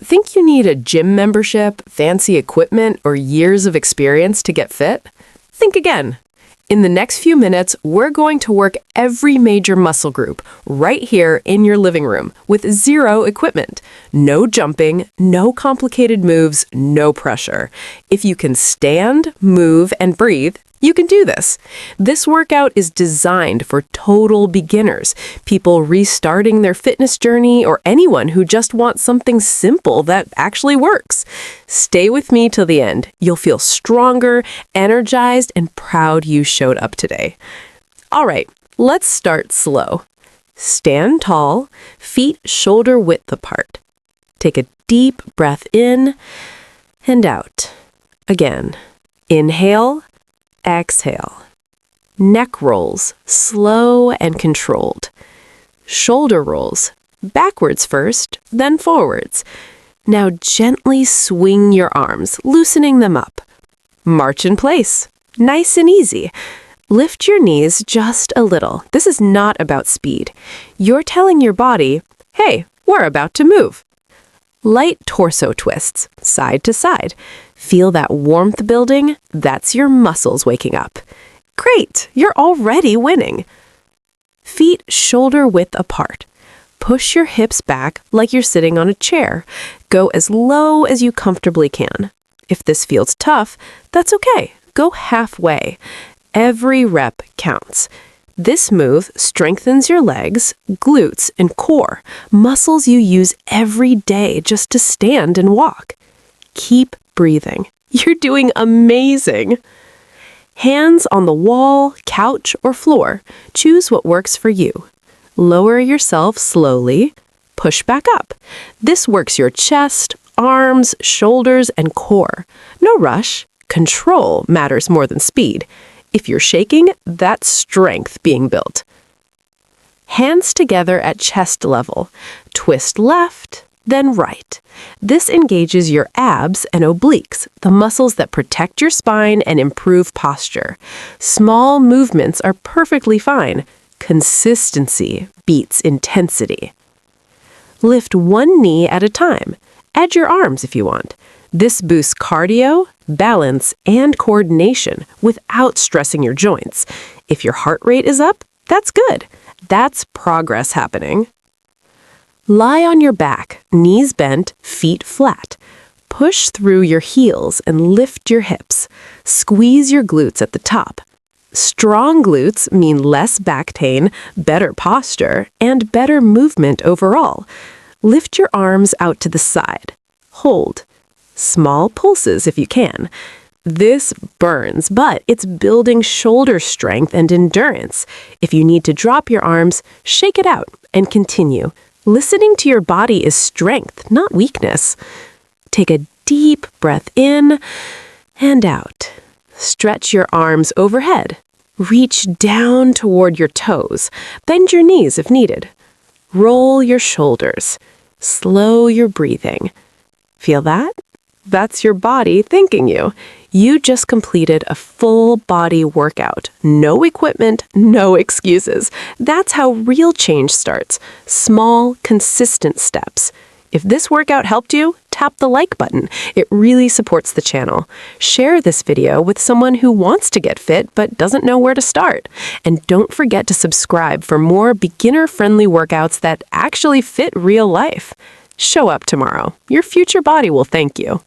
Think you need a gym membership, fancy equipment, or years of experience to get fit? Think again. In the next few minutes, we're going to work every major muscle group right here in your living room with zero equipment. No jumping, no complicated moves, no pressure. If you can stand, move, and breathe, you can do this. This workout is designed for total beginners, people restarting their fitness journey, or anyone who just wants something simple that actually works. Stay with me till the end. You'll feel stronger, energized, and proud you showed up today. All right, let's start slow. Stand tall, feet shoulder width apart. Take a deep breath in and out. Again, inhale. Exhale. Neck rolls, slow and controlled. Shoulder rolls, backwards first, then forwards. Now gently swing your arms, loosening them up. March in place, nice and easy. Lift your knees just a little. This is not about speed. You're telling your body, hey, we're about to move. Light torso twists, side to side. Feel that warmth building? That's your muscles waking up. Great, you're already winning. Feet shoulder width apart. Push your hips back like you're sitting on a chair. Go as low as you comfortably can. If this feels tough, that's okay. Go halfway. Every rep counts. This move strengthens your legs, glutes, and core, muscles you use every day just to stand and walk. Keep breathing. You're doing amazing. Hands on the wall, couch, or floor. Choose what works for you. Lower yourself slowly. Push back up. This works your chest, arms, shoulders, and core. No rush. Control matters more than speed. If you're shaking, that's strength being built. Hands together at chest level. Twist left, then right. This engages your abs and obliques, the muscles that protect your spine and improve posture. Small movements are perfectly fine. Consistency beats intensity. Lift one knee at a time. Add your arms if you want. This boosts cardio, balance, and coordination without stressing your joints. If your heart rate is up, that's good. That's progress happening. Lie on your back, knees bent, feet flat. Push through your heels and lift your hips. Squeeze your glutes at the top. Strong glutes mean less back pain, better posture, and better movement overall. Lift your arms out to the side. Hold. Small pulses if you can. This burns, but it's building shoulder strength and endurance. If you need to drop your arms, shake it out and continue. Listening to your body is strength, not weakness. Take a deep breath in and out. Stretch your arms overhead. Reach down toward your toes. Bend your knees if needed. Roll your shoulders. Slow your breathing. Feel that? That's your body thanking you. You just completed a full body workout. No equipment, no excuses. That's how real change starts. Small, consistent steps. If this workout helped you, tap the like button. It really supports the channel. Share this video with someone who wants to get fit but doesn't know where to start. And don't forget to subscribe for more beginner-friendly workouts that actually fit real life. Show up tomorrow. Your future body will thank you.